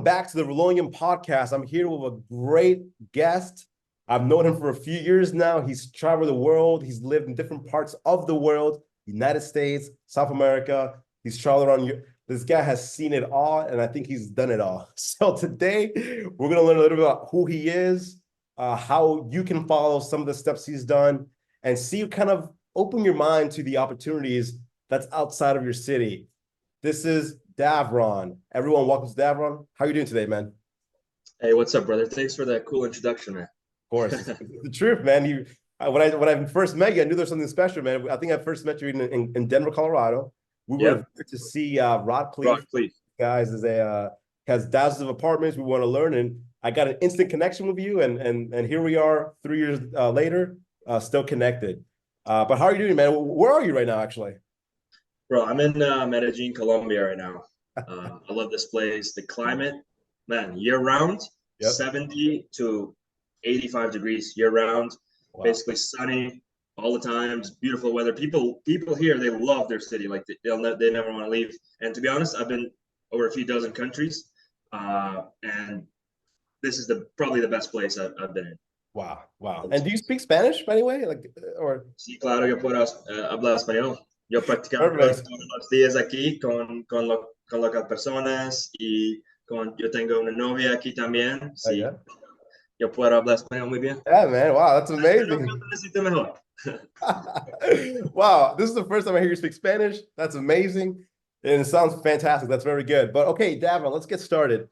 welcome back to the Rolonian podcast. I'm here with a great guest. I've known him for a few years now. He's traveled the world. He's lived in different parts of the world, United States, South America. He's traveled around. This guy has seen it all, and I think he's done it all. So today, we're going to learn a little bit about who he is, how you can follow some of the steps he's done, and see kind of open your mind to the opportunities that's outside of your city. This is Davron. Everyone, welcome to Davron. How are you doing today, man? Hey, what's up, brother? Thanks for that cool introduction, man. Of course, it's the truth, man. When I first met you, I knew there was something special, man. I think I first met you in Denver, Colorado. We were to see Rod Cleef. Guys has thousands of apartments. We want to learn, and I got an instant connection with you, and here we are 3 years later, still connected. But how are you doing, man? Where are you right now, actually? Bro, I'm in Medellin, Colombia right now. I love this place. The climate, man, year round, 70 to 85 degrees year round. Wow. Basically sunny all the time. It's beautiful weather. People here, they love their city. Like they never want to leave. And to be honest, I've been over a few dozen countries, and this is probably the best place I've been in. Wow. And do you speak Spanish, by the way? Sí, claro, yo puedo hablar español. Yo prácticamente todos los días aquí con locas personas y yo tengo una novia aquí también. Sí, yo puedo hablar español muy bien. Yeah, man. Wow, that's amazing. Wow, this is the first time I hear you speak Spanish. That's amazing. And it sounds fantastic. That's very good. But okay, Davron, let's get started.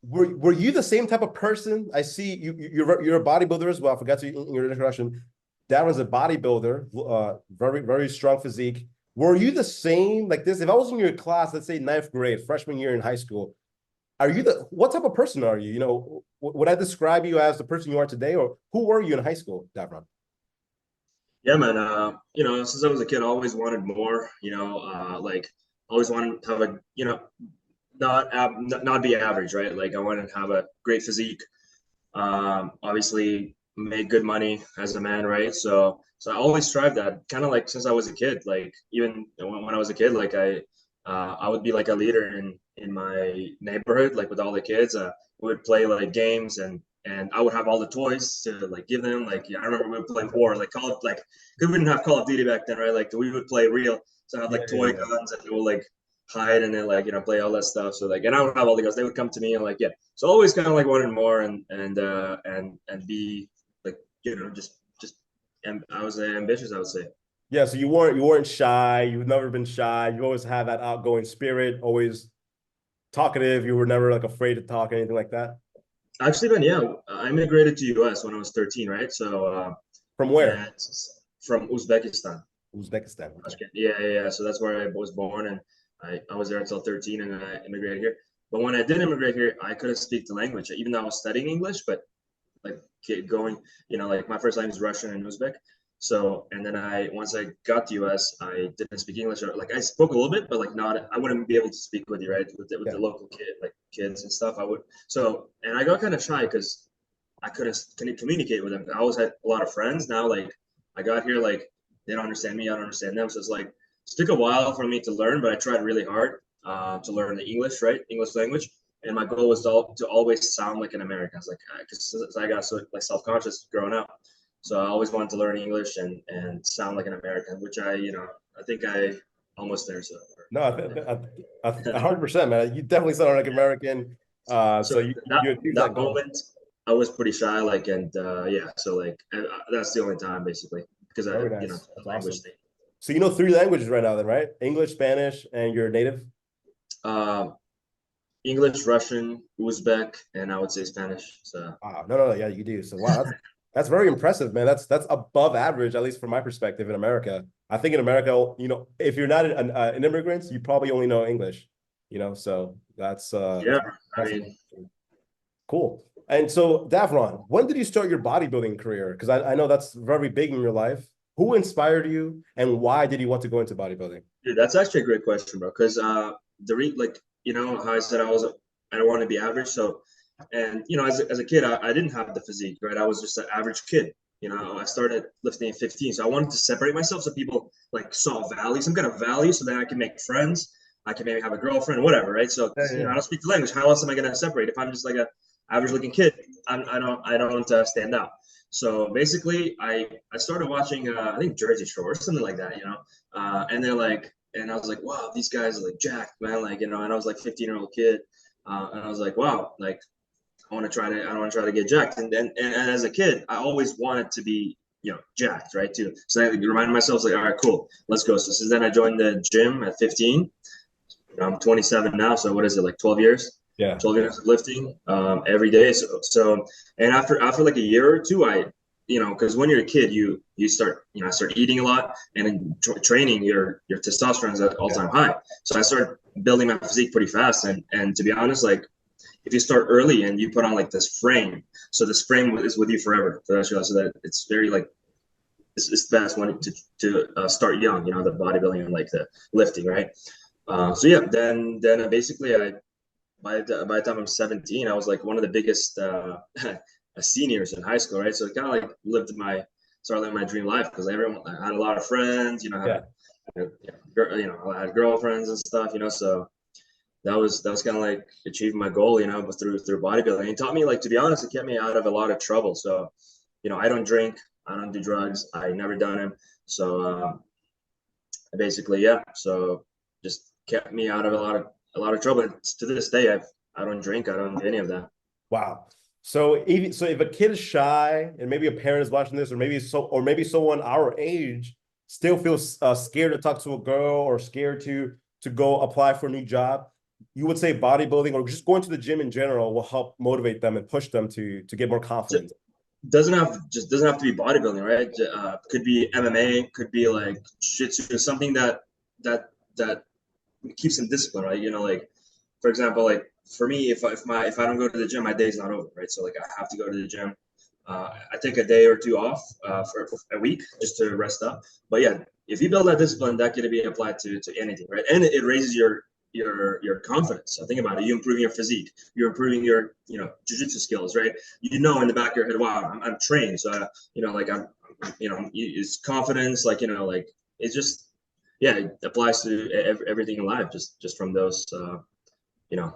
Were you the same type of person? I see you're a bodybuilder as well. I forgot to in your introduction. Davron's a bodybuilder, very, very strong physique. Were you the same like this? If I was in your class, let's say ninth grade, freshman year in high school, what type of person are you? You know, would I describe you as the person you are today, or who were you in high school, Davron? Yeah, man. You know, since I was a kid, I always wanted more. You know, like always wanted to have a, you know, not be average, right? Like I wanted to have a great physique. Obviously make good money as a man, right? So I always strive that, kind of like since I was a kid. Like even when I was a kid, like I would be like a leader in my neighborhood, like with all the kids. We would play like games, and I would have all the toys to like give them. Like I remember we would play war, like we didn't have Call of Duty back then, right? Like we would play real. So I had like toy guns, and we would like hide and then like, you know, play all that stuff. So like, and I would have all the girls, they would come to me and like, so always kind of like wanted more and be like, you know, and I was ambitious, I would say. Yeah, so you weren't shy. You've never been shy. You always had that outgoing spirit, always talkative. You were never like afraid to talk, anything like that. Actually, then I immigrated to US when I was 13, right? So from where? From Uzbekistan. Uzbekistan. Okay. Yeah. So that's where I was born, and I was there until 13, and then I immigrated here. But when I did immigrate here, I couldn't speak the language, even though I was studying English. But like going, you know, like my first language is Russian and Uzbek. So, and then once I got to US, I didn't speak English, or like I spoke a little bit, but like I wouldn't be able to speak with you, right? With the local kids and stuff. And I got kind of shy because I couldn't communicate with them. I always had a lot of friends. Now, like I got here, like they don't understand me, I don't understand them. So it's like, it took a while for me to learn, but I tried really hard to learn the English, right? English language. And my goal was to always sound like an American. I was like, because I got so like self-conscious growing up. So I always wanted to learn English and sound like an American, which I think I almost there. So no, 100%, man. You definitely sound like American. So that moment, I was pretty shy, like, and so like that's the only time basically because you know, language awesome. Thing. So you know 3 languages right now, then, right? English, Spanish, and you're native. English, Russian, Uzbek, and I would say Spanish. So no, yeah, you do. So wow, that's very impressive, man. That's above average, at least from my perspective in America. I think in America, you know, if you're not an immigrant, you probably only know English. You know, so that's I mean, cool. And so, Davron, when did you start your bodybuilding career? Because I know that's very big in your life. Who inspired you, and why did you want to go into bodybuilding? Dude, that's actually a great question, bro. Because like, you know, how I said I don't want to be average. So, and you know, as a kid, I didn't have the physique, right? I was just an average kid. You know, I started lifting at 15, so I wanted to separate myself so people like saw value, some kind of value, so that I can make friends. I can maybe have a girlfriend, whatever, right? So Yeah, you know, yeah. I don't speak the language. How else am I gonna separate? If I'm just like a average looking kid, I don't stand out. So basically, I started watching I think Jersey Shore or something like that, you know, and then like and I was like, wow, these guys are like jacked, man, like you know, and I was like 15-year-old kid, and I was like, wow, like I want to try to get jacked. And then, and as a kid, I always wanted to be, you know, jacked, right? Too. So I reminded myself, like, all right, cool, let's go. So since then, I joined the gym at 15. I'm 27 now. So what is it, like 12 years? Yeah. 12 years of lifting every day. So, and after like a year or two, you know, because when you're a kid, you start, you know, I start eating a lot, and in training, your testosterone is at all time high. So I started building my physique pretty fast, and to be honest, like if you start early and you put on like this frame, so this frame is with you forever for the rest of your life. So that it's very like it's the best one to start young, you know, the bodybuilding and like the lifting, right? So yeah, then basically by the time I'm 17, I was like one of the biggest seniors in high school, right? So it kind of like started living my dream life because I had a lot of friends, you know, Yeah. you know, I had girlfriends and stuff, you know, so that was kind of like achieving my goal, you know, but through bodybuilding. It taught me, like, to be honest, it kept me out of a lot of trouble. So, you know, I don't drink, I don't do drugs, I never done them. So basically, yeah. So just kept me out of a lot of trouble. And to this day, I don't drink, I don't do any of that. Wow. So if a kid is shy and maybe a parent is watching this, or maybe someone our age still feels scared to talk to a girl or scared to go apply for a new job, you would say bodybuilding or just going to the gym in general will help motivate them and push them to get more confidence. Doesn't have to be bodybuilding, right? Could be MMA, could be like jiu-jitsu, something that keeps them disciplined, right? You know, like for example, like for me, if I don't go to the gym, my day's not over, right? So like I have to go to the gym. I take a day or two off for a week just to rest up. But yeah, if you build that discipline, that can be applied to anything, right? And it raises your confidence. So think about it. You improving your physique. You're improving your jiu-jitsu skills, right? You know in the back of your head, wow, I'm trained. So like it's confidence. Like like it's just yeah, it applies to everything in life. Just from those you know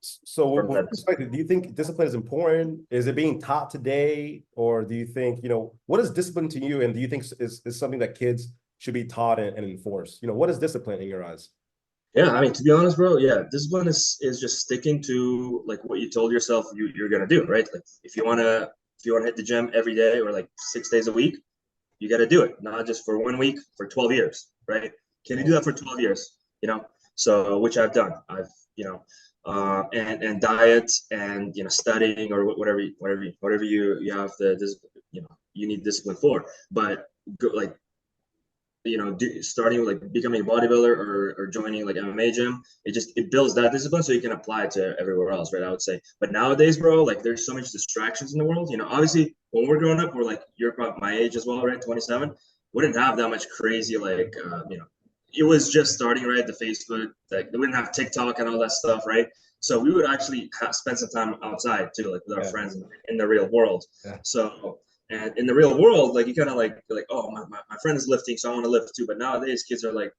So, from with that. perspective, do you think discipline is important? Is it being taught today, or do you think what is discipline to you, and do you think is something that kids should be taught and enforced? What is discipline in your eyes? Yeah, I mean, to be honest, bro, yeah, discipline is just sticking to like what you told yourself you're gonna do, right? Like if you wanna hit the gym every day or like 6 days a week, you gotta do it, not just for 1 week, for 12 years, right? Can you do that for 12 years? So which I've done. I've and diet and studying or whatever you have this you need discipline for, but like starting like becoming a bodybuilder or joining like MMA gym, it builds that discipline so you can apply it to everywhere else, right? I would say. But nowadays, bro, like there's so much distractions in the world. Obviously when we're growing up, we're like you're probably my age as well, right? 27. We didn't have that much crazy like it was just starting, right? The Facebook, like we didn't have TikTok and all that stuff, right? So we would actually spend some time outside too, like with our friends in the real world. Yeah. So and in the real world, like you kind of like, oh, my friend is lifting, so I want to lift too. But nowadays, kids are like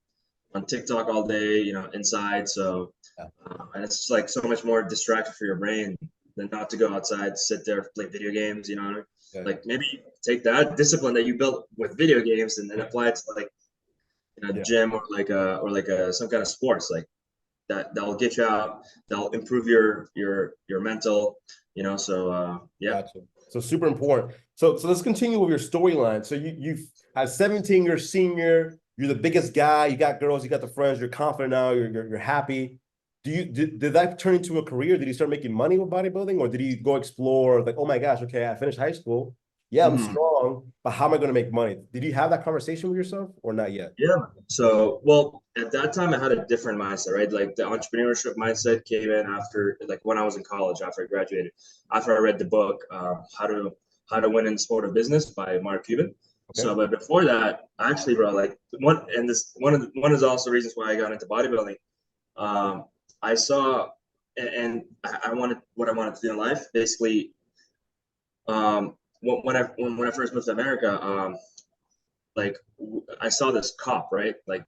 on TikTok all day, inside. So, and it's just like so much more distraction for your brain than not to go outside, sit there, play video games. Yeah. Like maybe take that discipline that you built with video games and then apply it to like gym or like some kind of sports like that'll get you out. That'll improve your mental. So yeah. Gotcha. So super important. So let's continue with your storyline. So you've at 17, you're a senior, you're the biggest guy, you got girls, you got the friends, you're confident now, you're happy. Did that turn into a career? Did you start making money with bodybuilding, or did you go explore like, oh my gosh, okay, I finished high school. Yeah, I'm strong, but how am I going to make money? Did you have that conversation with yourself or not yet? Yeah. So, well, at that time, I had a different mindset, right? Like the entrepreneurship mindset came in after, like when I was in college, after I graduated, after I read the book, How to Win in the Sport of Business by Mark Cuban. Okay. So, but before that, actually, bro, like one is also reasons why I got into bodybuilding. I saw, and I wanted what I wanted to do in life. Basically, when I first moved to America, like I saw this cop, right? Like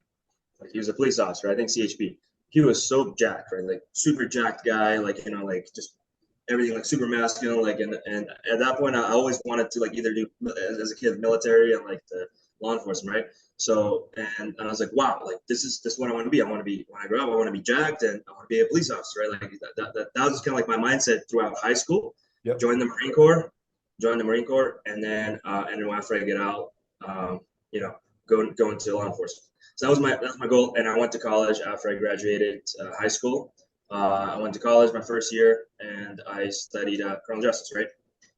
he was a police officer, I think CHP. he was so jacked, right? Like super jacked guy, like, you know, like just everything like super masculine, like, and at that point I always wanted to like either do as a kid military and like the law enforcement, right? So and I was like, wow, like this is what I want to be. I want to be, when I grow up, I want to be jacked and I want to be a police officer, right? Like that was kind of like my mindset throughout high school. Yep. Joined the Marine Corps, and then after I get out, you know, go into law enforcement. So that's my goal. And I went to college after I graduated high school. I went to college my first year, and I studied criminal justice, right?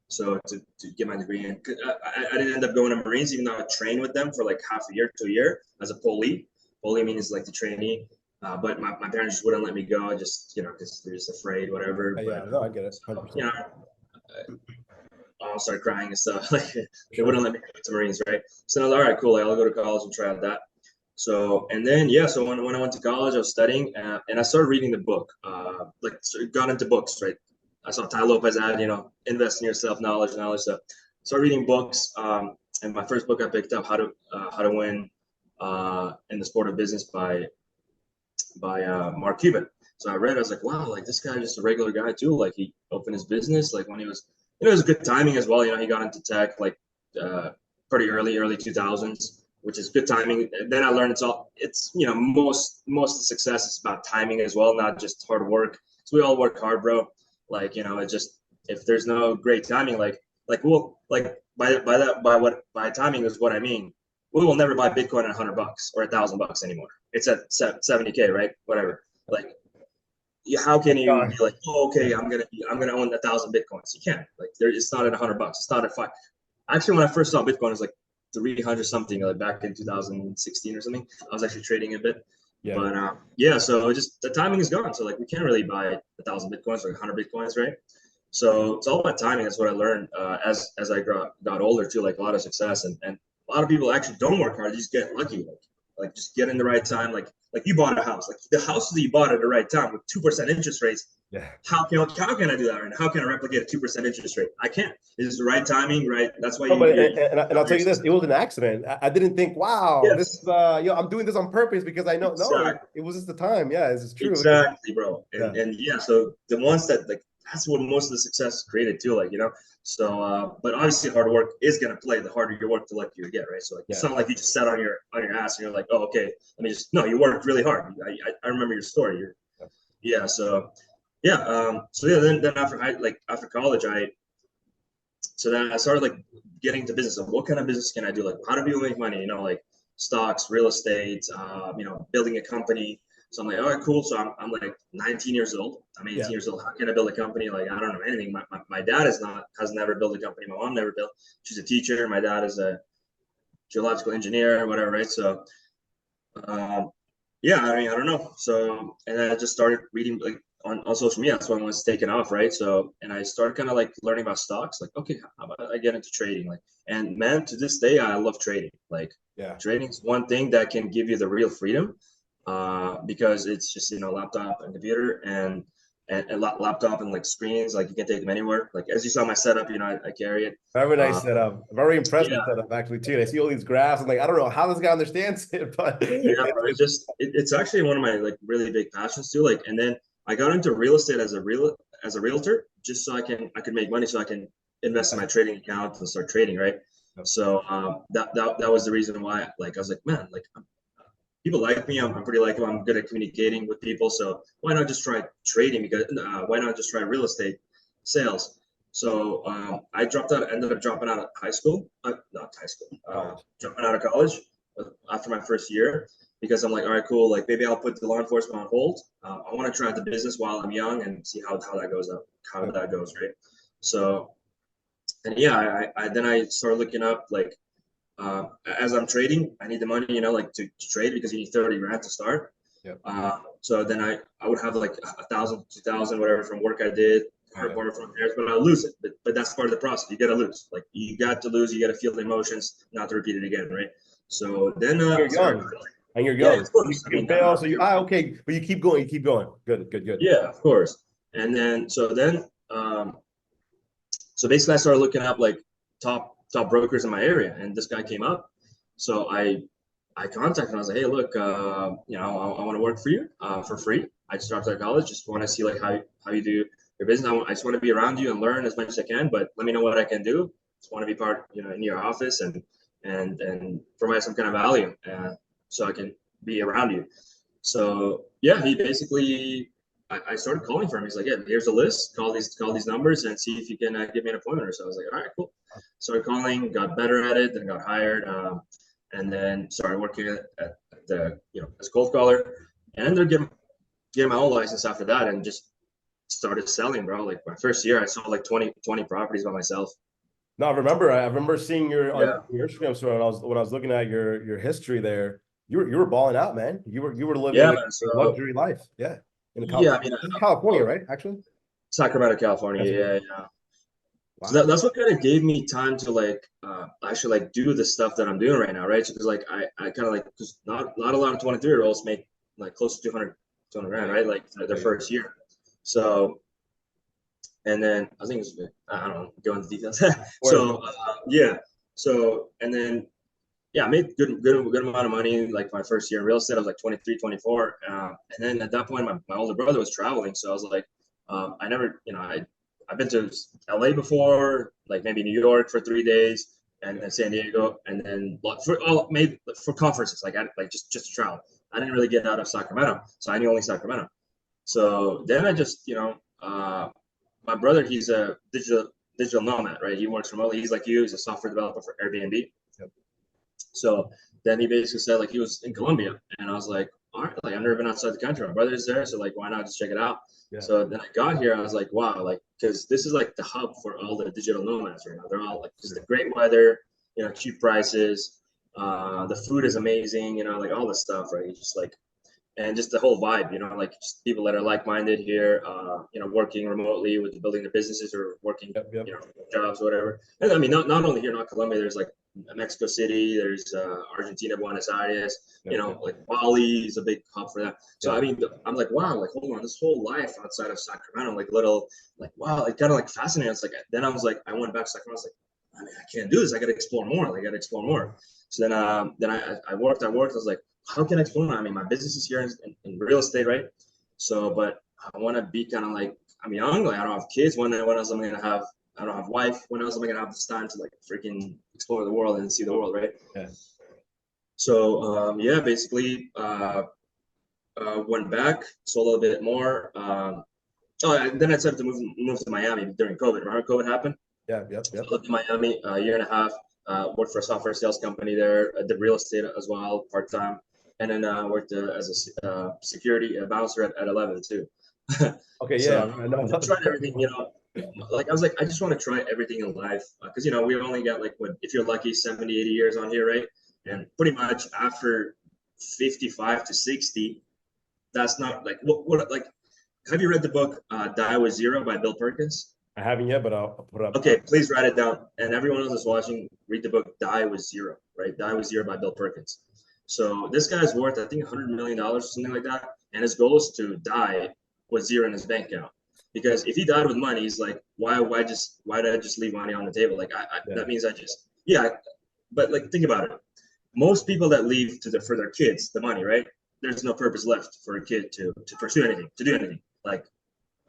So to get my degree in, I didn't end up going to Marines, even though I trained with them for like half a year to a year as a police. Police means like the trainee. But my parents just wouldn't let me go, just, you know, because they're just afraid, whatever. Yeah, But, no, I get it. so, you know, I'll start crying and stuff. Like they wouldn't let me go to Marines, right? So I was like, all right, cool. Like, I'll go to college and try out that. So, and then, yeah, so when I went to college, I was studying and I started reading the book, got into books, right? I saw Ty Lopez ad, you know, invest in yourself, knowledge. So started reading books. And my first book I picked up, How to Win in the Sport of Business by Mark Cuban. So I read it, I was like, wow, like this guy just a regular guy too. Like he opened his business, like when he was, you know, it was good timing as well. You know, he got into tech like pretty early 2000s, which is good timing. And then I learned it's you know, most of the success is about timing as well, not just hard work. So we all work hard, bro. Like, you know, it just, if there's no great timing, like we'll like by timing is what I mean. We will never buy Bitcoin at $100 or $1,000 anymore. It's at 70K, right? Whatever. Like, how can you be like, oh, okay, I'm gonna own 1,000 Bitcoins? You can't. Like, it's not at $100. It's not at five. Actually, when I first saw Bitcoin, it was like 300 something, like back in 2016 or something. I was actually trading a bit. Yeah. But yeah, so just the timing is gone. So like we can't really buy 1,000 Bitcoins or 100 Bitcoins, right? So it's all about timing. That's what I learned as I got older too. Like a lot of success and a lot of people actually don't work hard. They just get lucky. Like just get in the right time. Like you bought a house. Like the houses that you bought at the right time with 2% interest rates. Yeah. How can I do that right now? How can I replicate a 2% interest rate? I can't. It's the right timing, right? That's why and I'll tell you this, it was an accident. I didn't think, wow, this I'm doing this on purpose because I know it was just the time. Yeah, this is true. Exactly, bro. And yeah, so the ones that like that's what most of the success is created too, like, you know. So but obviously hard work is gonna play. The harder you work, the luckier you get, right? So like it's not like you just sat on your ass and you're like, oh, okay, let me just, no, you worked really hard. I remember your story. Then after college, then I started like getting into business. Of what kind of business can I do? Like, how do people make money? You know, like stocks, real estate, you know, building a company. So I'm like, all right, cool. So I'm like 19 years old. I'm 18 years old. How can I build a company? Like, I don't know anything. My dad has never built a company. My mom never built. She's a teacher. My dad is a geological engineer or whatever, right? So, yeah, I mean, I don't know. So, and then I just started reading like on social media. That's when it was taken off, right? So, and I started kind of like learning about stocks. Like, okay, how about I get into trading? Like, and man, to this day, I love trading. Like, trading is one thing that can give you the real freedom, because it's just, you know, laptop and computer and laptop and like screens. Like you can take them anywhere. Like as you saw my setup, you know, I carry it. Very nice setup. Very impressed with setup actually too. I see all these graphs. I'm like, I don't know how this guy understands it, but it's actually one of my like really big passions too. Like, and then I got into real estate as a realtor just so I could make money, so I can invest in my trading account and start trading, right? So that was the reason why. Like I was like, man, like people like me. I'm pretty likable. I'm good at communicating with people. So why not just try trading? Because why not just try real estate sales? So I ended up dropping out of high school, dropping out of college after my first year, because I'm like, all right, cool. Like maybe I'll put the law enforcement on hold. I want to try the business while I'm young and see how that goes up, that goes, right? So, and yeah, I then I started looking up like, as I'm trading, I need the money, you know, like to trade, because you need 30 grand to start. So then I would have like 1,000, 2,000, whatever from work I did, or borrow from parents, but I'll lose it. But that's part of the process. You got to lose. Like you got to lose. You got to feel the emotions, not to repeat it again, right? So then you're young. And you're young. You fail, so okay, but you keep going. You keep going. Good. Yeah, of course. And then so basically I started looking up like top brokers in my area, and this guy came up. So I I contacted him. I was like, hey, look, you know, I want to work for you for free. I just dropped out of college. Just want to see like how you do your business. I just want to be around you and learn as much as I can. But let me know what I can do. Just want to be part, you know, in your office and provide some kind of value, so I can be around you. So yeah, he basically I started calling for him. He's like, yeah, here's a list. Call these numbers and see if you can give me an appointment or so. I was like, all right, cool. Started calling, got better at it, then got hired, and then started working at the, you know, as a cold caller, and then they're getting my own license after that, and just started selling, bro. Like my first year, I sold like 20 properties by myself. No, I remember seeing your on Yeah, your Instagram story when I was looking at your history there. You were balling out, man. You were yeah, living man. a So luxury life. Yeah. In the yeah, I mean, This is California, right? Actually. Sacramento, California. That's Yeah, right. yeah. So Wow. that's what kind of gave me time to like actually like do the stuff that I'm doing right now, right? Because like I kind of like, because not a lot of 23-year-olds make like close to 200 grand, right? Like their Right. first year. So and then I think it's, I don't know, go into details. Whereas, So yeah, so and then yeah, I made good amount of money like my first year in real estate. I was like 23, 24. And then at that point, my older brother was traveling. So I was like, I never, you know, I've been to LA before, like maybe New York for 3 days, and then San Diego, and then for all maybe for conferences, like I like just to travel. I didn't really get out of Sacramento, so I knew only Sacramento. So then I just, you know, my brother, he's a digital nomad, right? He works remotely. He's like you. He's a software developer for Airbnb. yep, So then he basically said like he was in Colombia, and I was like, all right, like I've never been outside the country. My brother's there, so like why not just check it out? yeah, So then I got here, I was like, wow, like because this is like the hub for all the digital nomads right now. They're all like just the great weather, you know, cheap prices, the food is amazing, you know, like all the stuff, right? You just like and just the whole vibe, you know, like just people that are like-minded here, you know, working remotely with building their businesses or working, yep, yep, you know, jobs, or whatever. And I mean, not only here, not Colombia. There's like Mexico City, there's Argentina, Buenos Aires, you yep, know, yep, like Bali is a big hub for that. So yep. I mean, I'm like, wow, like hold on, this whole life outside of Sacramento, like little, like wow, like kind of like fascinating. It's like then I was like, I went back to Sacramento. I was like, I mean, I can't do this. I got to explore more. Like, I got to explore more. So then I worked. I was like, how can I explain that? I mean, my business is here in real estate, right? So, but I want to be kind of like, I'm young, like I don't have kids. When else am I gonna have? I don't have wife. When else am I gonna have this time to like freaking explore the world and see the world, right? Yeah. So, yeah, basically, went back, sold a little bit more. Then I decided to move to Miami during COVID. Remember COVID happened? Yeah. Yep. So Yep. I lived in Miami a year and a half. Worked for a software sales company there. I did real estate as well, part time, and then worked as a security bouncer at 11 too. Okay. So Yeah. I know. just tried everything, you know. Like I was like, I just want to try everything in life because you know we only got like what if you're lucky 70, 80 years on here, right? Yeah. And pretty much after 55 to 60, that's not like what like. Have you read the book Die with Zero by Bill Perkins? I haven't yet, but I'll put it up. Okay, please write it down. And everyone else is watching, read the book Die with Zero, right? Die with Zero by Bill Perkins. So this guy's worth, I think, $100 million or something like that. And his goal is to die with zero in his bank account. Because if he died with money, he's like, why did I just leave money on the table? Like Yeah. that means I just, yeah. But like, think about it. Most people that leave for their kids the money, right? There's no purpose left for a kid to pursue anything, to do anything.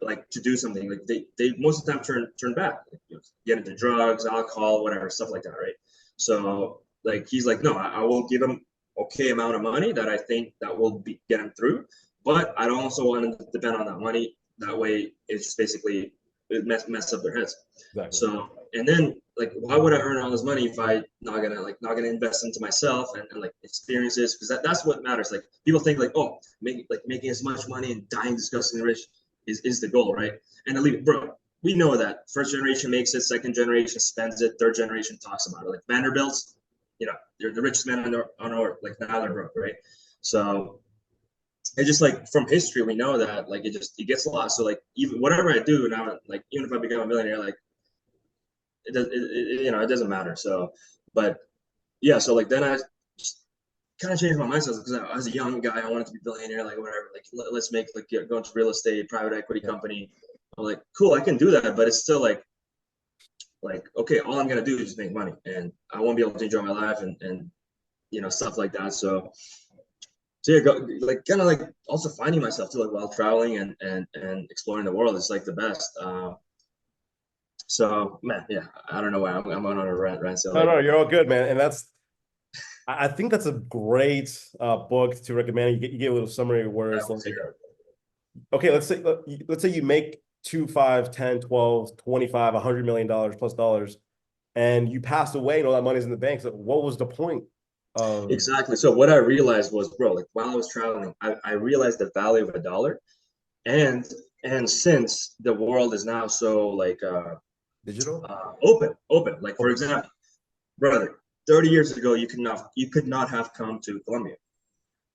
Like to do something like they most of the time turn back, like, you know, get into drugs, alcohol, whatever, stuff like that, right? So like he's like, no, I will give him okay amount of money that I think that will be get him through, but I don't also want to depend on that money. That way it's just basically it mess up their heads. Exactly. So and then like why would I earn all this money if I not gonna invest into myself and like experiences, because that's what matters. Like people think like, oh, making as much money and dying disgustingly rich is the goal, right? And I leave it, bro. We know that first generation makes it, second generation spends it, third generation talks about it. Like Vanderbilt's, you know, they're the richest man on earth. Like now they're broke, right? So it's just like from history, we know that like it gets lost. So like even whatever I do now, like even if I become a millionaire, like it does, you know, it doesn't matter. So, but yeah, so like then I just kind of changed my mindset because I was a young guy. I wanted to be a billionaire, like whatever. Like let's make like go into real estate, private equity Yeah. company. I'm like, cool, I can do that, but it's still like okay, all I'm gonna do is just make money, and I won't be able to enjoy my life and stuff like that. So yeah, like kind of like also finding myself too, like while traveling and exploring the world is like the best. So man, yeah, I don't know why I'm on a rant. So No, like, no, you're all good, man. And I think that's a great book to recommend. You get a little summary where it's like, okay, let's say you make 2, 5, 10, 12, 25, $100 million plus dollars, and you pass away and all that money's in the bank. So what was the point of exactly. So what I realized was, bro, like while I was traveling, I realized the value of a dollar, and since the world is now so like digital? open. Like for example, brother, 30 years ago, you could not have come to Colombia.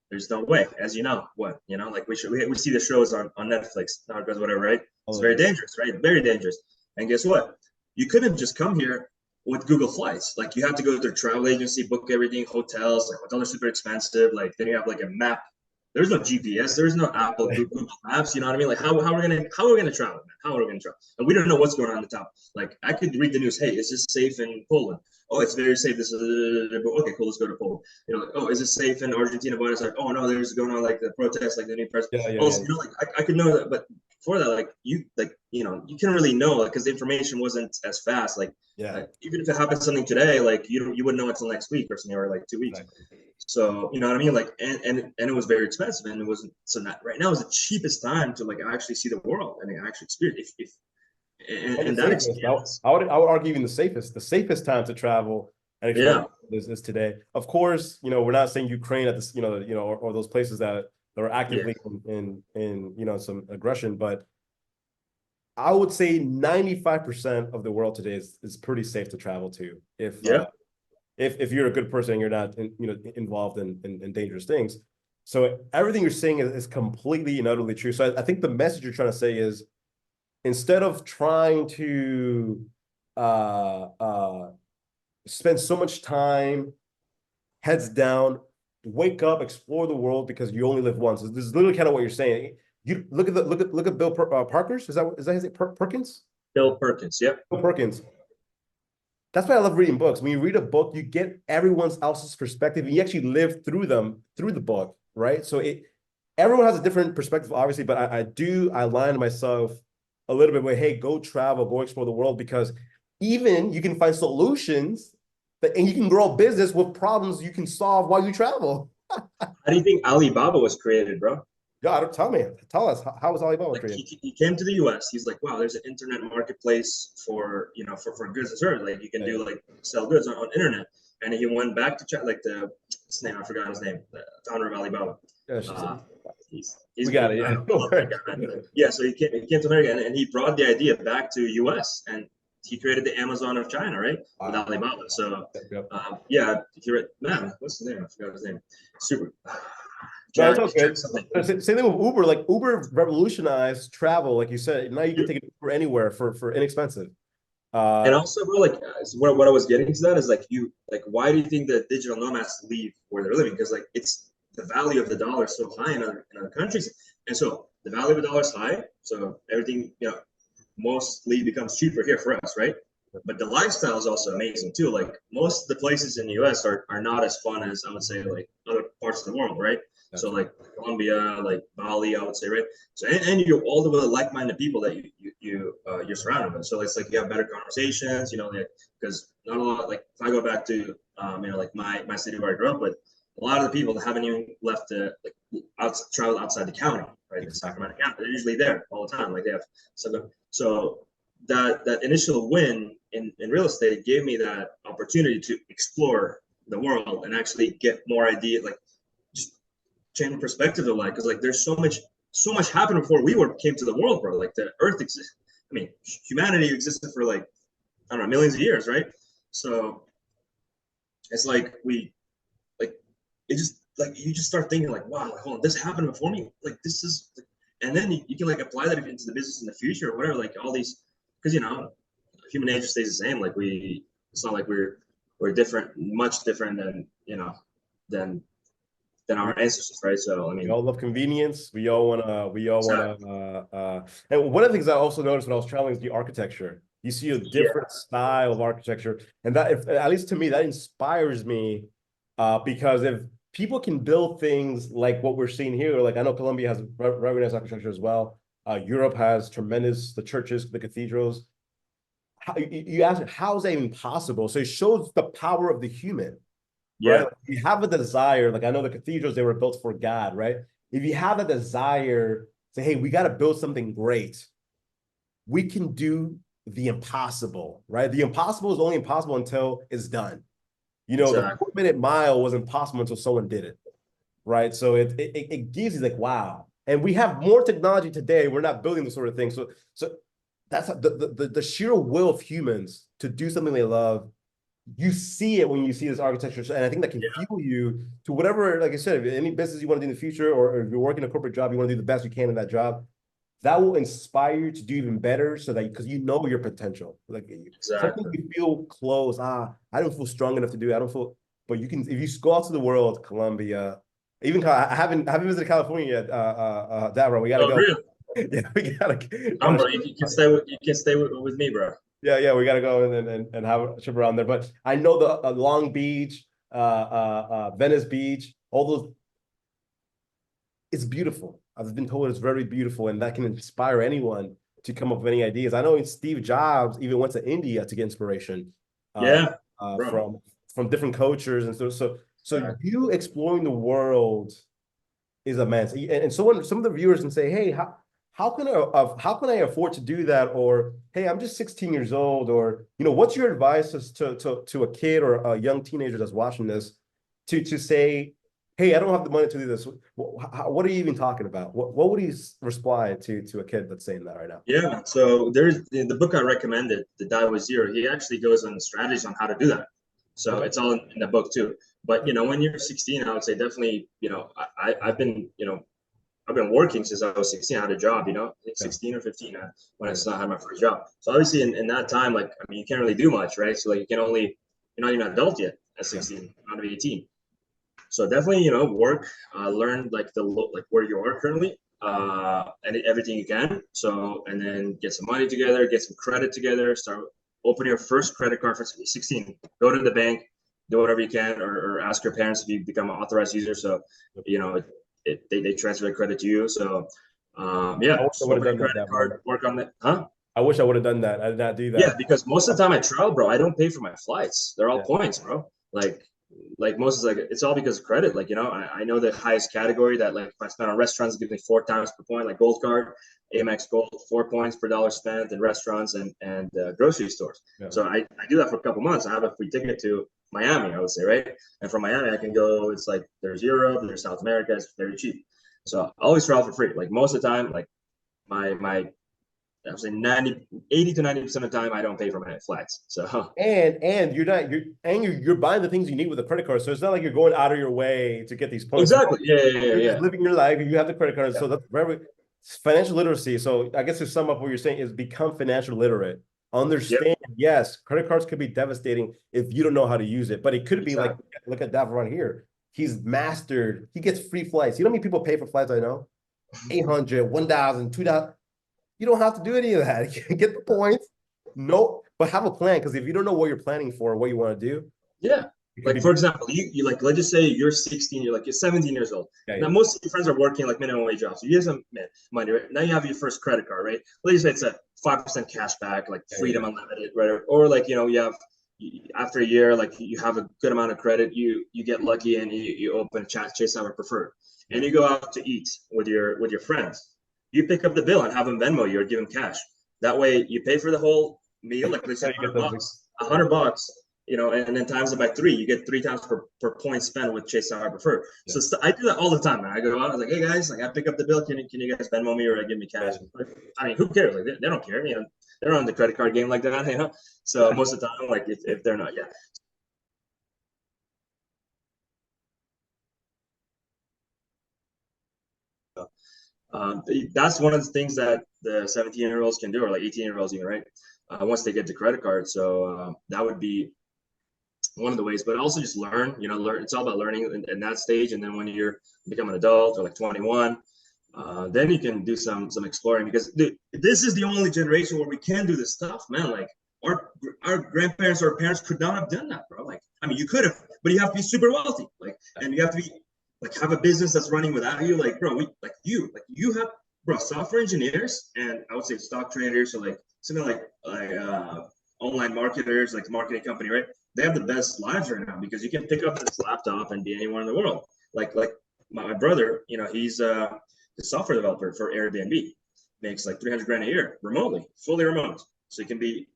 There's no way, as you know, like we see the shows on Netflix, Narcos, whatever, right? It's Oh, very yeah. dangerous, right? Very dangerous. And guess what? You couldn't just come here with Google Flights. Like you have to go to a travel agency, book everything, hotels. Like hotels are super expensive. Like then you have like a map. There's no GPS. There's no Apple Google Maps. You know what I mean? Like how are we gonna travel, man? How are we gonna travel? And we don't know what's going on in the top. Like I could read the news. Hey, is this safe in Poland? Oh, it's very safe. This is okay. Cool. Let's go to Poland. Like, oh, is it safe in Argentina? But it's like, oh no, there's going on like the protests, like the new president. Yeah, yeah, Also, yeah. like I could know that, but before that, like you can really know, like, because the information wasn't as fast. Like, Yeah. even if it happens something today, like you wouldn't know until next week or something, or like 2 weeks. Exactly. So you know what I mean? Like, and it was very expensive, and it wasn't so not right now is the cheapest time to like actually see the world and actually experience if And the and that safest. experience. I would argue even the safest. The safest time to travel and explore Yeah, is today. Of course, we're not saying Ukraine at this, or those places that are yeah, actively in some aggression, but I would say 95% of the world today is pretty safe to travel to yeah, if you're a good person and you're not involved in dangerous things. So everything you're saying is completely and utterly true. So I think the message you're trying to say is, instead of trying to uh, uh, spend so much time heads down, wake up, explore the world, because you only live once. This is literally kind of what you're saying. You look at Bill Parker's. Is that his name? Perkins? Bill Perkins. Yep. Bill Perkins. That's why I love reading books. When you read a book, you get everyone else's perspective, and you actually live through them through the book, right? So everyone has a different perspective, obviously, but I line myself a little bit with, hey, go travel, go explore the world, because even you can find solutions and you can grow a business with problems you can solve while you travel. How do you think Alibaba was created, bro? Yeah, tell us, how was Alibaba Like created? he came to the US. He's like, wow, there's an internet marketplace for for goods and services. Like you can do like sell goods on internet. And he went back to China, like his name, I forgot his name, the founder of Alibaba. Yeah, Uh, he's we got it. I Yeah. love that guy, man. Yeah, so he came to America, and he brought the idea back to US, and he created the Amazon of China, right? With Wow. Alibaba. So Yep. yeah, he read, man, what's his name? I forgot his name. Super. No, it's all Jack good. something. Same thing with Uber. Like, Uber revolutionized travel, like you said. Now you can take an Uber anywhere for inexpensive. And Uh, also, bro, like what I was getting to that is like why do you think that digital nomads leave where they're living? Because like it's the value of the dollar is so high in other countries, and so the value of the dollar is high, so everything mostly becomes cheaper here for us, right? But the lifestyle is also amazing too. Like most of the places in the US are not as fun as I would say like other parts of the world, right? So that's right. like Colombia, like Bali, I would say, right? So and you're all the way like-minded people that you're surrounded with. So it's like you have better conversations, like because not a lot. Like if I go back to like my city where I grew up with, a lot of the people that haven't even left the traveled outside the county, right? The Exactly. Sacramento county, they're usually there all the time. Like they have so that initial win in real estate gave me that opportunity to explore the world and actually get more idea, like just change perspective of life. Because like there's so much happened before we came to the world, bro. Like the earth exists. I mean, humanity existed for like, I don't know, millions of years, right? So it's like it just like you just start thinking like, wow, like, hold on, this happened before me. Like this is, and then you can like apply that into the business in the future or whatever. Like all these, because human nature stays the same. Like it's not like we're different, much different than than our ancestors, right? So I We mean, all love convenience. We all wanna. We all wanna. exactly. And one of the things I also noticed when I was traveling is the architecture. You see a Yeah, different style of architecture, and that, if at least to me, that inspires me Because if people can build things like what we're seeing here, like I know Colombia has very nice architecture as well. Europe has tremendous, the churches, the cathedrals. You ask, how is that even possible? So it shows the power of the human, right? Yeah, Like if you have a desire, like I know the cathedrals, they were built for God, right? If you have a desire, say, hey, we got to build something great, we can do the impossible, right? The impossible is only impossible until it's done. You know, the exactly. 4-minute mile was impossible until someone did it, right? So it gives you like, wow. And we have more technology today. We're not building the sort of thing. So that's the sheer will of humans to do something they love. You see it when you see this architecture, and I think that can Yeah, fuel you to whatever. Like I said, if any business you want to do in the future, or if you're working a corporate job, you want to do the best you can in that job. That will inspire you to do even better, so that because you know your potential. Like something exactly. you feel close. I don't feel strong enough to do it. I don't feel, but you can if you go out to the world, Colombia. Even I haven't visited California yet. Davron, we gotta Oh, go. really? Yeah, we Come, gotta bro. You can stay with me, bro. yeah, we got to go and have a trip around there. But I know the Long Beach, Venice Beach, all those. It's beautiful. I've been told it's very beautiful, and that can inspire anyone to come up with any ideas. I know Steve Jobs even went to India to get inspiration uh, Yeah, bro. from different cultures, and so Exactly. you exploring the world is immense. And someone, some of the viewers can say, "Hey, how can I afford to do that?" Or, "Hey, I'm just 16 years old." Or, what's your advice to a kid or a young teenager that's watching this to say, "Hey, I don't have the money to do this." What are you even talking about? What would he reply to a kid that's saying that right now? Yeah. So there's the book I recommended, The Die with Zero. He actually goes on strategies on how to do that. So Okay. it's all in the book too. But when you're 16, I would say definitely, I've been, I've been working since I was 16. I had a job, I think Yeah. 16 or 15 when I Yeah. still had my first job. So obviously in that time, like, I mean, you can't really do much, right? So like you're not even an adult yet at Yeah. 16, you're not 18. So definitely, work, learn like like where you are currently, and everything you can. So, and then get some money together, get some credit together, start open your first credit card for 16. Go to the bank, do whatever you can, or ask your parents if you become an authorized user. So, they transfer the credit to you. So, I yeah, wish I just would have open a done that, credit Davron. card, work on that, huh? I wish I would have done that. I did not do Yeah, that. because most of the time I travel, bro, I don't pay for my flights. They're all Yeah. points, bro. Like most is like it's all because of credit. Like, I know the highest category that like if I spend on restaurants, it gives me 4 times per point, like Gold Card, Yeah. Amex Gold, 4 points per dollar spent in restaurants and grocery stores. Yeah. So I do that for a couple months. I have a free ticket to Miami, I would say, right? And from Miami, I can go. It's like there's Europe, there's South America. It's very cheap. So I always travel for free. Like most of the time, like my I was saying 80 to 90% of the time, I don't pay for my flights. So And you're buying the things you need with a credit card. So it's not like you're going out of your way to get these points. exactly, yeah, You're just yeah, living your life. You have the credit card. yeah, So that's very financial literacy. So I guess to sum up what you're saying is become financial literate. yep, Understand, yes, credit cards could be devastating if you don't know how to use it. But it could be like, exactly. look at Davron here. He's mastered. He gets free flights. You know how many people pay for flights I know? 800, 1,000, 2,000. You don't have to do any of that. Get the points. No, but have a plan, because if you don't know what you're planning for, what you want to do, Yeah. it could Like be for example, you like let's just say you're 16, you're 17 years old. yeah, Now yeah, most of your friends are working like minimum wage jobs. So you have some money, right? Now you have your first credit card, right? Let's just say it's a 5% cash back, like yeah, freedom yeah. unlimited, right? Or like you have after a year, like you have a good amount of credit, you get lucky and you open Chase Hour Preferred, Yeah. and you go out to eat with your friends. You pick up the bill and have them Venmo you or give them cash. That way you pay for the whole meal, like let's say So you get 100 those. bucks, 100 bucks, and then times it by three, you get 3 times per point spent with Chase Star Preferred. Yeah. So I do that all the time, man. I go out, I was like, hey guys, like I pick up the bill. Can you guys Venmo me or give me cash? I mean, who cares? Like they don't care. They're on the credit card game like that. So most of the time, like if they're not, yeah. Um, that's one of the things that the 17-year-olds can do, or like 18-year-olds even, right? Once they get the credit card. So that would be one of the ways, but also just learn. It's all about learning in that stage. And then when you're become an adult or like 21, then you can do some exploring, because dude, this is the only generation where we can do this stuff, man. Like our grandparents or parents could not have done that, bro. Like, I mean, you could have, but you have to be super wealthy. and you have to be like have a business that's running without you. Like, bro, you have, bro, software engineers, and I would say stock traders, or like something like online marketers, like a marketing company, right? They have the best lives right now because you can pick up this laptop and be anywhere in the world. Like my brother, you know, he's a software developer for Airbnb, makes like 300 grand a year remotely, fully remote. So you can be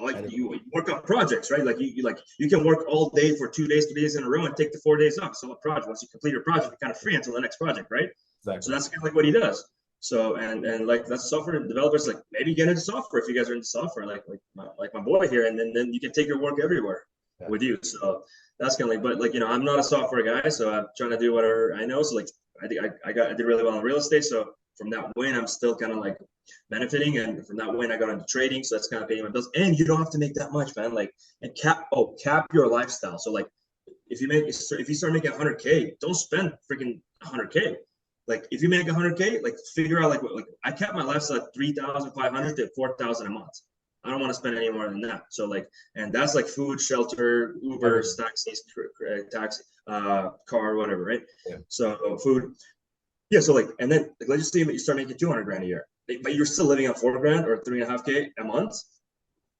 like you work on projects, right? Like you can work all day for 2 days, 3 days in a row, and take the 4 days off. So a project, once you complete your project, you're kind of free until the next project, right? Exactly. So that's kind of like what he does. So and like that's software developers, like maybe get into software if you guys are into software, like my boy here, and then you can take your work everywhere with you. So that's kind of like, but like, you know, I'm not a software guy, so I'm trying to do whatever I know. So like I think I did really well in real estate. So from that win, I'm still kind of like benefiting, and from that win, I got into trading. So that's kind of paying my bills, and you don't have to make that much, man. Like, and cap your lifestyle. So like if you start making 100K, don't spend freaking 100K. Like if you make 100K, like figure out like I kept my lifestyle at 3,500 to 4,000 a month. I don't want to spend any more than that. So like, and that's like food, shelter, Uber, taxis, taxi, car, whatever, right? Yeah. So food. Yeah. So like, and then like, let's just say you start making 200 grand a year, but you're still living on 4 grand or 3.5K a month.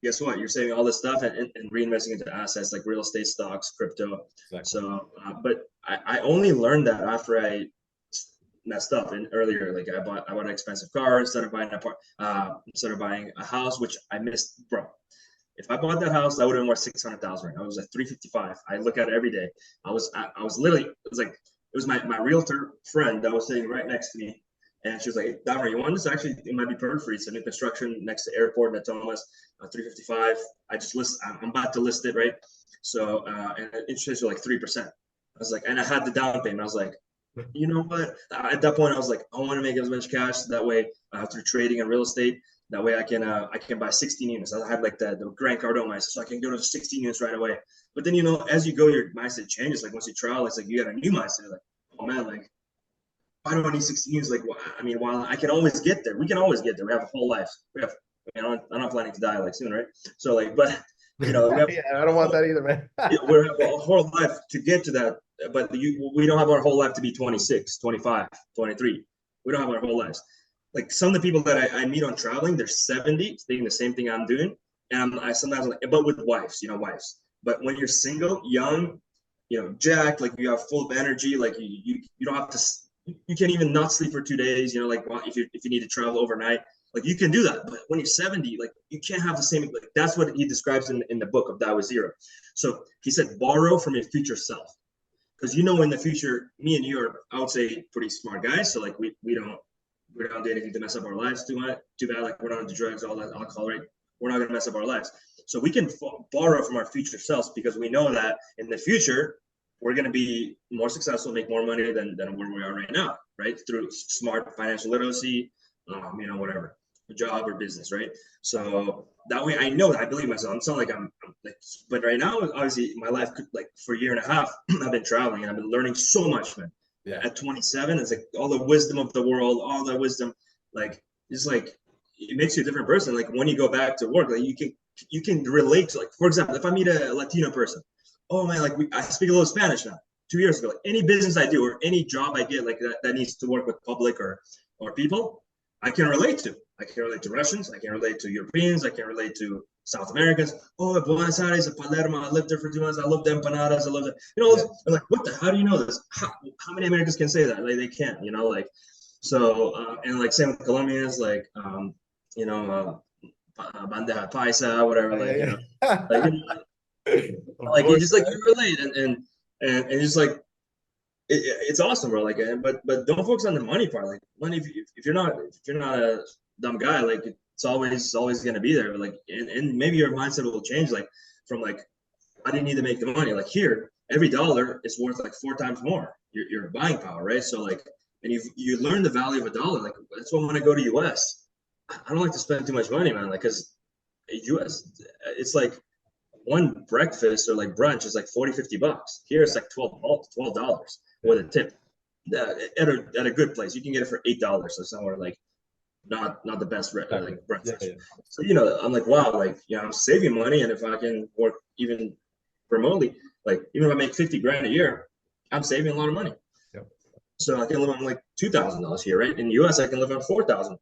Guess what? You're saving all this stuff and reinvesting into assets like real estate, stocks, crypto. Exactly. So, but I only learned that after I messed up and earlier. Like I bought an expensive car instead of buying instead of buying a house, which I missed, bro. If I bought that house, that would have been worth 600,000 right now. I was at 355. I look at it every day. I was literally, it was my realtor friend that was sitting right next to me. And she was like, hey, Davron, you want this? Actually, it might be perfect for you. It's a new construction next to airport in Nomads, 355. I'm about to list it, right? So, and interest rates were like 3%. I was like, and I had the down payment. I was like, you know what? At that point, I was like, I want to make as much cash that way through trading and real estate. That way, I can buy 16 units. I had like the Grand Cardone mindset, so I can go to 16 units right away. But then, you know, as you go, your mindset changes. Like once you travel, it's like you got a new mindset. Like, oh man, like why do I need 16 units? Like, I mean, while I can always get there, we can always get there. We have a whole life. I'm not planning to die like soon, right? So like, but you know, we have, yeah, I don't want that either, man. we have a whole life to get to that. But we don't have our whole life to be 26, 25, 23. We don't have our whole lives. Like some of the people that I meet on traveling, they're 70, doing the same thing I'm doing. And I sometimes like, but with wives, you know, wives. But when you're single, young, you know, jacked, like you have full of energy, like you don't have to, you can't even not sleep for 2 days, you know, like if you need to travel overnight, like you can do that. But when you're 70, like you can't have the same, like that's what he describes in the book of Tao Zero. So he said, borrow from your future self. Because you know, in the future, me and you are, I would say, pretty smart guys. So like we don't do anything to mess up our lives too bad. Like we're not into drugs, all that alcohol, right? We're not gonna mess up our lives. So we can borrow from our future selves because we know that in the future we're gonna be more successful, make more money than where we are right now, right? Through smart financial literacy, you know, whatever, a job or business, right? So that way I know that I believe myself. It's not like I'm like, but right now, obviously my life could, like for a year and a half, I've been traveling and I've been learning so much, man. Yeah. At 27, it's like all the wisdom of the world, all the wisdom, like it's like it makes you a different person. Like when you go back to work, like you can relate to, like, for example, if I meet a Latino person, oh man, like I speak a little Spanish now. 2 years ago, like any business I do or any job I get, like that needs to work with public or people, I can relate to. I can relate to Russians. I can relate to Europeans. I can relate to South Americans. Oh, Buenos Aires, Palermo. I lived there for 2 months. I love the empanadas. I love that. You know, I'm like, what the? How do you know this? How many Americans can say that? Like, they can't. You know, like, so and like same with Colombians, like, you know, bandeja paisa, whatever. Like, you know, like you just like you relate and just like it's awesome, bro. Like, but don't focus on the money part. Like, money, if you're not a dumb guy, like it's always gonna be there. But like, and maybe your mindset will change. Like from like, I didn't need to make the money. Like here, every dollar is worth like 4 times more. Your buying power, right? So like, and you learn the value of a dollar. Like that's why when I go to US, I don't like to spend too much money, man. Like, cause US, it's like one breakfast or like brunch is like 40-50 bucks. Here it's like $12 with a tip. At a good place, you can get it for $8. So somewhere like not the best like breakfast. Yeah. So you know, I'm like, wow, like I'm saving money, and if I can work even remotely, like even if I make 50 grand a year, I'm saving a lot of money. Yep. So I can live on like $2,000 here, right? In the US, I can live on 4,000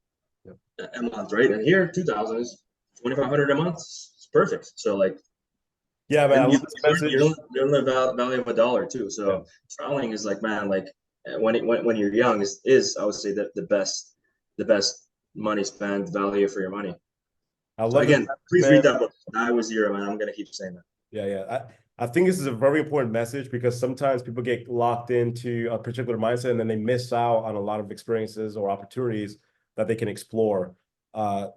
Yep. a month, right? And here, 2,000 is 2,500 a month. It's perfect. So like, Yeah, man, I and love this message. you learn the value of a dollar too. Yeah. So traveling is like, man, like when you're young is I would say that the best money spent value for your money. I So love this again, message, please read man. that book. I was zero, man. I'm gonna keep saying that. Yeah, yeah. I think this is a very important message because sometimes people get locked into a particular mindset and then they miss out on a lot of experiences or opportunities that they can explore.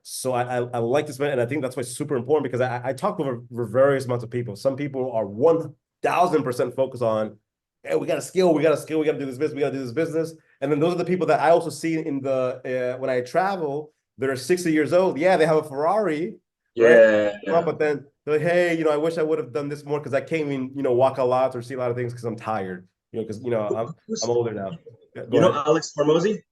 So I like this man, and I think that's why it's super important because I talk with various amounts of people. Some people are 1,000% focused on, hey, we got to skill, we got to skill, we got to do this business, we got to do this business. And then those are the people that I also see in the when I travel. They're 60 years old. Yeah, they have a Ferrari, right? Yeah, yeah. But then they're like, hey, I wish I would have done this more because I can't even, walk a lot or see a lot of things because I'm tired, because I'm older now. Yeah, go You know ahead. Alex Hormozy?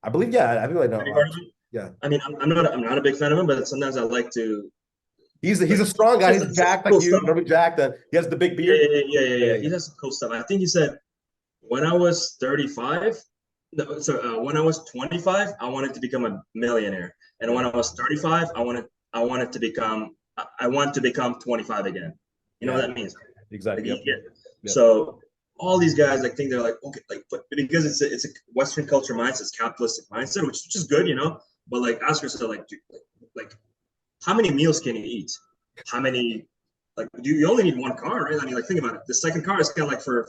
I believe, yeah, I feel like Have you no, heard of him? yeah. I mean, I'm not a big fan of him, but sometimes I like to He's like a strong guy. He's some jacked like cool you, stuff. very jacked. And he has the big Yeah, beard. Yeah, He yeah, has some cool stuff. I think he said when I was 35, no, so when I was 25, I wanted to become a millionaire, and yeah, when I was 35, I wanted to become I want to become 25 again. You know yeah, what that means? Like, exactly. Yep, yeah. yep. So all these guys like think they're like okay, like but because it's a Western culture mindset, it's capitalistic mindset, which is good, you know. But like ask yourself like like how many meals can you eat? How many like you only need one car, right? I mean, like think about it. The second car is kind of like for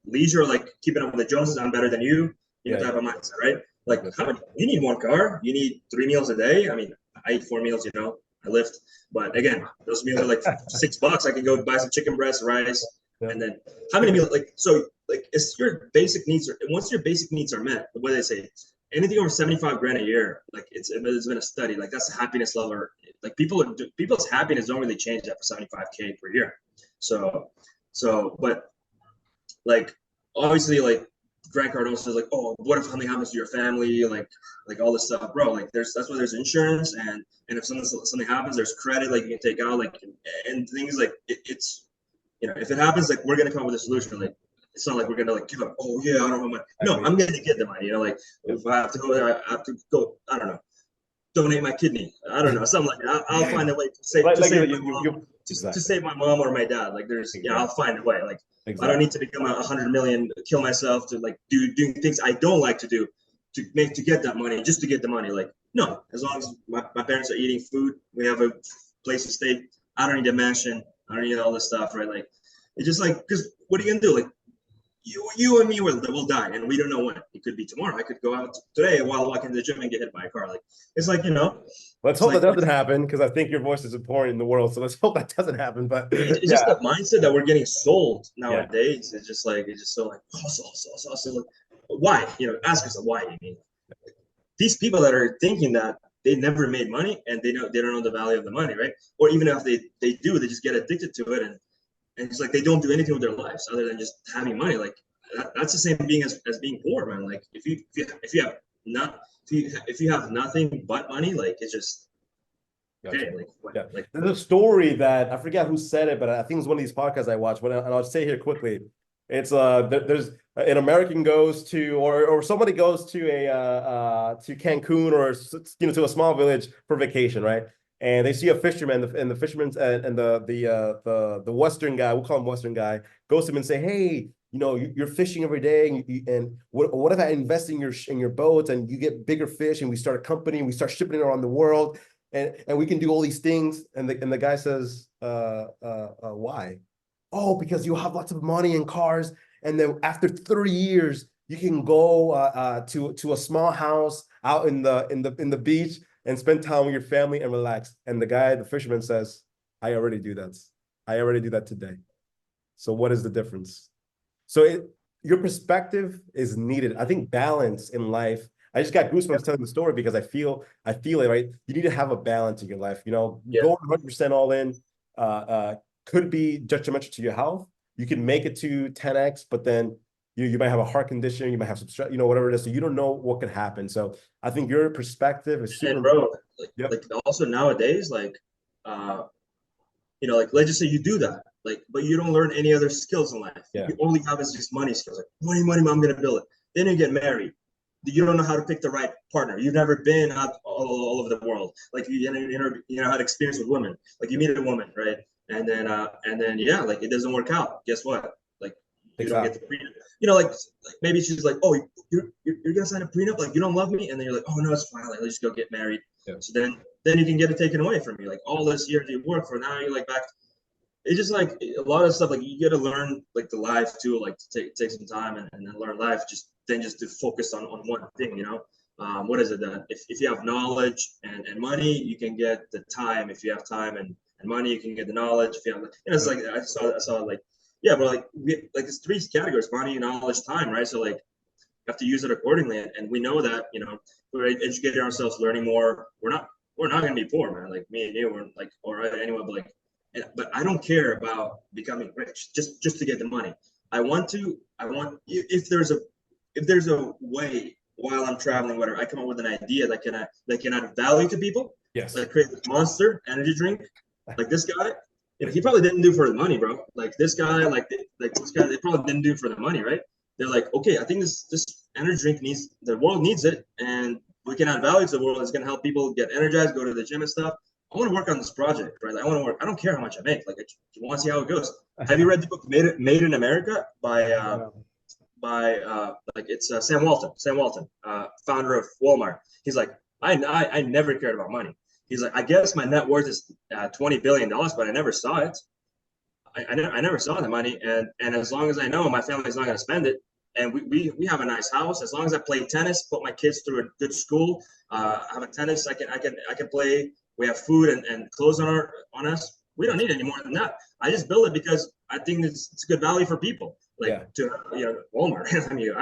leisure, like keeping up with the Joneses. I'm better than you know, Yeah, type yeah, of mindset, right? Like yep, how many? You need one car. You need 3 meals a day. I mean, I eat 4 meals. You know, I lift, but again, those meals are like $6. I can go buy some chicken breast, rice, yep. and then how many meals? Like so, like it's your basic needs. Once your basic needs are met, what do they say? Anything over 75 grand a year, like it's been a study, like that's the happiness level. Like people's happiness don't really change after 75K per year. But like obviously like Grant Cardone says like, oh, what if something happens to your family, like all this stuff, bro. Like that's why there's insurance, and if something happens, there's credit like you can take out, like and things like it's if it happens, like we're gonna come up with a solution. Like it's not like we're gonna like give up. Oh yeah, I don't have money. No, Exactly. I'm gonna get the money. Like Yep. if I have to go there, I have to go. I don't know, donate my kidney. I don't know, something like that. I'll find a way Like, to like save my mom, to exactly, save my mom or my dad. Like I'll exactly, find a way. Like I don't exactly. need to become 100 million, kill myself to like doing things I don't like to do to get that money, just to get the money. Like no, as long as my parents are eating food, we have a place to stay. I don't need a mansion. I don't need all this stuff, right? Like it's just like because what are you gonna do? Like you and me will die, and we don't know when. It could be tomorrow. I could go out today while walking to the gym and get hit by a car. Like it's like Let's it's hope that like doesn't happen because I think your voice is important in the world. So let's hope that doesn't happen. But it's just yeah, the mindset that we're getting sold yeah, nowadays. It's just so like hustle, hustle, hustle, hustle. Like, why? Ask yourself why. I mean, these people that are thinking that they never made money and they don't know the value of the money, right? Or even if they do, they just get addicted to it and it's like they don't do anything with their lives other than just having money. Like that's the same being as being poor, man. Like if you have not if you have nothing but money, like it's just gotcha. okay. Like what? Yeah, Like there's a story that I forget who said it, but I think it's one of these podcasts I watch. And I'll say here quickly, it's there's an American goes to or somebody goes to to Cancun or to a small village for vacation, right? And they see a fisherman, and the fisherman's and the Western guy, we'll call him Western guy, goes to him and say, hey, you're fishing every day, and what if I invest in your boat and you get bigger fish, and we start a company and we start shipping it around the world, and we can do all these things. And the guy says, why? Oh, because you have lots of money and cars, and then after 30 years, you can go to a small house out in the beach and spend time with your family and relax. And the fisherman says, I already do that. I already do that today. So what is the difference? So your perspective is needed. I think balance in life. I just got goosebumps telling the story because I feel it, right? You need to have a balance in your life. yeah, Going 100% all in could be detrimental to your health. You can make it to 10x, but then you might have a heart condition, you might have some stress, whatever it is. So you don't know what could happen. So I think your perspective is super and bro, important. Yep. like also nowadays, like like let's just say you do that. like, but you don't learn any other skills in life. Yeah. You only have is just money skills. Like money, I'm gonna build it. Then you get married. You don't know how to pick the right partner. You've never been out all over the world. Like you know had experience with women. Like you meet a woman, right? And then yeah, like it doesn't work out. Guess what? Like you don't get the prenup. You know, like maybe she's like, oh, you're gonna sign a prenup. Like you don't love me, and then you're like, oh no, it's fine. Like let's just go get married. Yeah. So then you can get it taken away from you. Like all this year you work for, now you're like back. It's just like a lot of stuff. Like you got to learn like the life too. Like to take some time and then learn life. Just to focus on one thing. You know, what is it? That if you have knowledge and money, you can get the time. If you have time and money, you can get the knowledge. If you have, you know, it's like I saw like yeah, but like it's three categories: money, knowledge, time, right? So like you have to use it accordingly, and we know that, you know, we're educating ourselves, learning more. We're not going to be poor, man. Like me and you, we're like, or anyone, but like. But I don't care about becoming rich just to get the money. I want if there's a way while I'm traveling, whatever, I come up with an idea that can add value to people. Yes. Like create a Monster energy drink, like this guy. You know, he probably didn't do it for the money, bro. Like this guy, this guy, they probably didn't do it for the money, right? They're like, okay, I think this energy drink the world needs it, and we can add value to the world. It's gonna help people get energized, go to the gym and stuff. I want to work on this project, right? I want to work. I don't care how much I make. Like, I want to see how it goes. Have you read the book Made in America by like it's Sam Walton? Sam Walton, founder of Walmart. He's like, I never cared about money. He's like, I guess my net worth is $20 billion, but I never saw it. I never saw the money, and as long as I know my family's not going to spend it, and we have a nice house. As long as I play tennis, put my kids through a good school, have a tennis, I can play. We have food and clothes on us. We don't need any more than that. I just build it because I think it's good value for people. Like Walmart. I mean,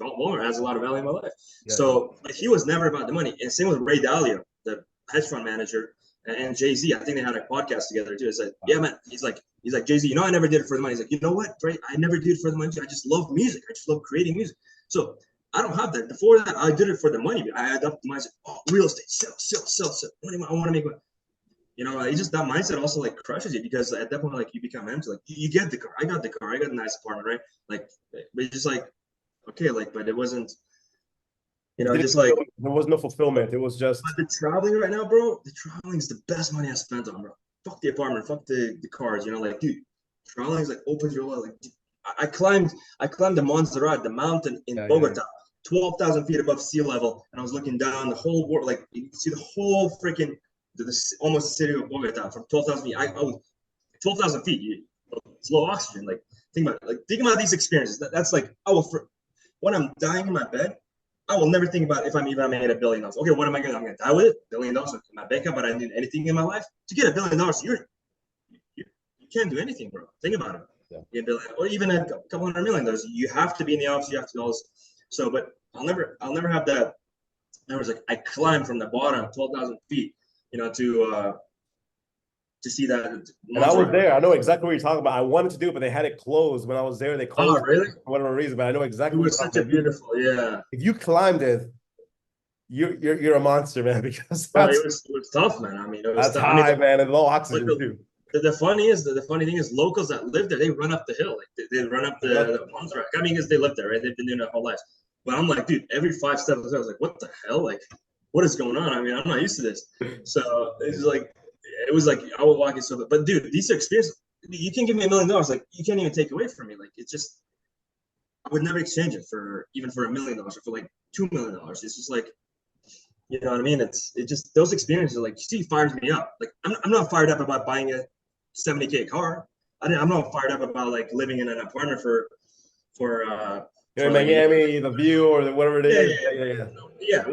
Walmart has a lot of value in my life. Yeah. So he was never about the money. And same with Ray Dalio, the hedge fund manager, and Jay-Z. I think they had a podcast together too. It's like, yeah, man. He's like Jay-Z. You know, I never did it for the money. He's like, you know what, Ray? I never did it for the money. I just love music. I just love creating music. So I don't have that. Before that, I did it for the money. I had up the mindset, real estate, sell. I want to make money. You know, it's just that mindset also like crushes you, because at that point, like you become empty. Like you get the car, I got the car, I got a nice apartment, right? Like, but it's just like, okay, like, but it wasn't, you know, just like there was no fulfillment. It was just. But the traveling right now, bro. The traveling is the best money I spent on, bro. Fuck the apartment, fuck the cars. You know, like, dude, traveling is like opens your life. Like, dude, I climbed the Montserrat, the mountain in Bogota. 12,000 feet above sea level, and I was looking down the whole world. Like you can see the whole freaking almost the city of Bogota from 12,000 feet. I was 12,000 feet. It's low oxygen. Like think about these experiences. That's like when I'm dying in my bed, I will never think about if I made $1 billion. Okay, what am I gonna? I'm gonna die with it. $1 billion in my bank account, but I didn't do anything in my life to get $1 billion. You can't do anything, bro. Think about it. Yeah. Or even a couple $100 million. You have to be in the office. You have to do all this. So, but I'll never have that. I was like, I climbed from the bottom, 12,000 feet, you know, to see that. And I was there. I know exactly what you're talking about. I wanted to do it, but they had it closed when I was there. They closed really? For whatever reason, but I know exactly. It was such a beautiful, yeah. If you climbed it, you're a monster, man. Because it was tough, man. I mean, it was that's high, man, and low oxygen too. The funny thing is, locals that live there, they run up the hill. Like they run up the Montserrat. I mean, because they live there, right? They've been doing it their whole lives. But I'm like, dude, every 5 steps, I was like, what the hell? Like, what is going on? I mean, I'm not used to this. So it was like I would walk in so. But dude, these experiences, you can give me $1 million. Like, you can't even take away from me. Like, it's just, I would never exchange it for $1 million or for like $2 million. It's just like, you know what I mean? It just, those experiences, like, fires me up. Like, I'm not fired up about buying a $70K car. I'm not fired up about like living in an apartment for Miami, the view, or whatever it is. Yeah.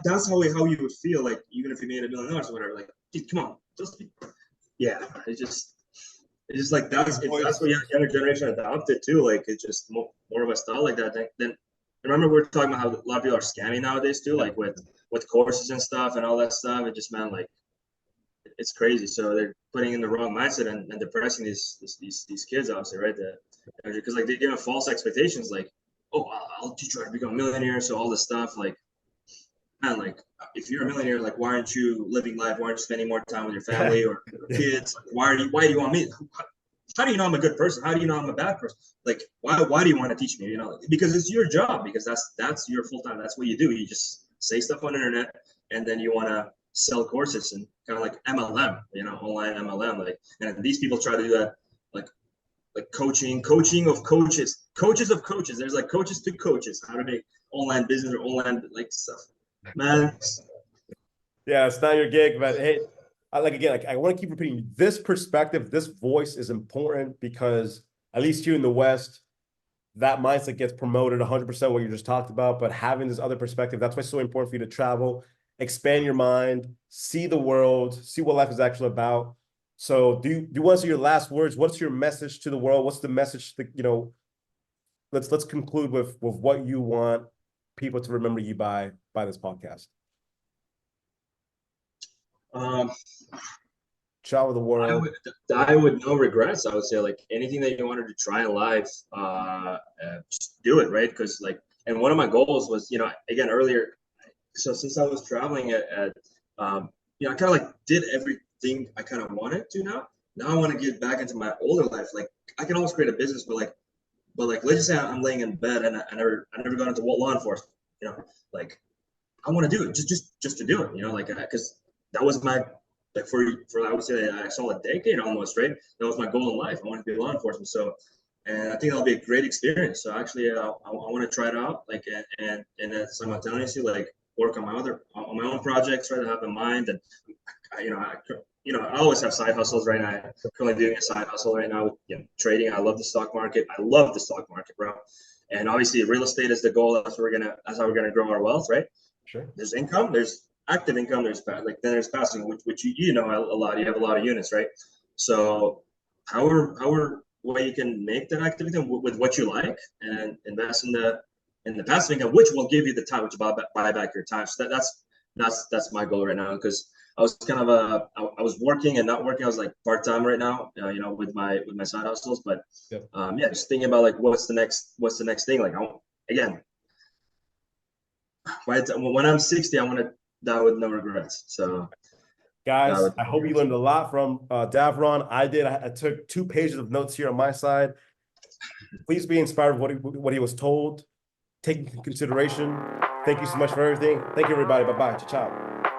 That's how you would feel, like, even if you made $1 million or whatever. Like, dude, come on, it's just like that's what younger generation adopted too. Like, it's just more of a style like that. Then remember, we were talking about how a lot of people are scamming nowadays too, like with courses and stuff and all that stuff. It just, man, like, it's crazy. So they're putting in the wrong mindset and depressing these kids, obviously, right? Because like they give them false expectations, like, oh, I'll teach you how to become a millionaire. So all this stuff, like, man, like, if you're a millionaire, like, why aren't you living life? Why aren't you spending more time with your family or your kids? Like, why do you want me? how do you know I'm a good person? How do you know I'm a bad person? Like, why do you want to teach me? You know, because it's your job, because that's your full time. That's what you do. You just say stuff on the internet, and then you want to sell courses and kind of like MLM, you know, online MLM. Like, and these people try to do that, like coaching of coaches, coaches of coaches. There's like coaches to coaches, how to make online business or online like stuff. Man, Yeah, it's not your gig, but hey, I want to keep repeating this perspective, this voice is important because at least here in the West, that mindset gets promoted 100% what you just talked about, but having this other perspective, that's why it's so important for you to travel, expand your mind, see the world, see what life is actually about. So do you want to say your last words? What's your message to the world? What's the message that, you know, let's conclude with what you want people to remember you by this podcast. um, Travel the world. I would no regrets. I would say like anything that you wanted to try in life, just do it, right? Because like, and one of my goals was, you know, again earlier. So since I was traveling you know, I kind of like did everything I kind of wanted to now. Now I want to get back into my older life. Like I can always create a business, but like let's just say I'm laying in bed and I never got into law enforcement. You know, like I want to do it just to do it. You know, like because that was my like for I would say I saw a decade almost, right? That was my goal in life. I wanted to be law enforcement. So, and I think that'll be a great experience. So actually, I want to try it out, like and then simultaneously like work on my own projects, try to have in mind, and you know I always have side hustles right now. I'm currently doing a side hustle right now with trading. I love the stock market. I love the stock market, bro. And obviously, real estate is the goal. That's how we're gonna grow our wealth, right? Sure. There's income, there's active income, there's then there's passive, which you know a lot. You have a lot of units, right? So however way you can make that active income with what you like and invest in the passive income, which will give you the time to buy back your time. So that's my goal right now because I was kind of I was working and not working. I was like part time right now, you know, with my side hustles. But Yep. yeah, just thinking about like what's the next thing. Like again, when I'm 60, I want to die with no regrets. So, Guys, I hope you learned a lot from Davron. I did. I took 2 pages of notes here on my side. Please be inspired with what he was told. Take into consideration. Thank you so much for everything. Thank you, everybody. Bye-bye. Ciao, ciao.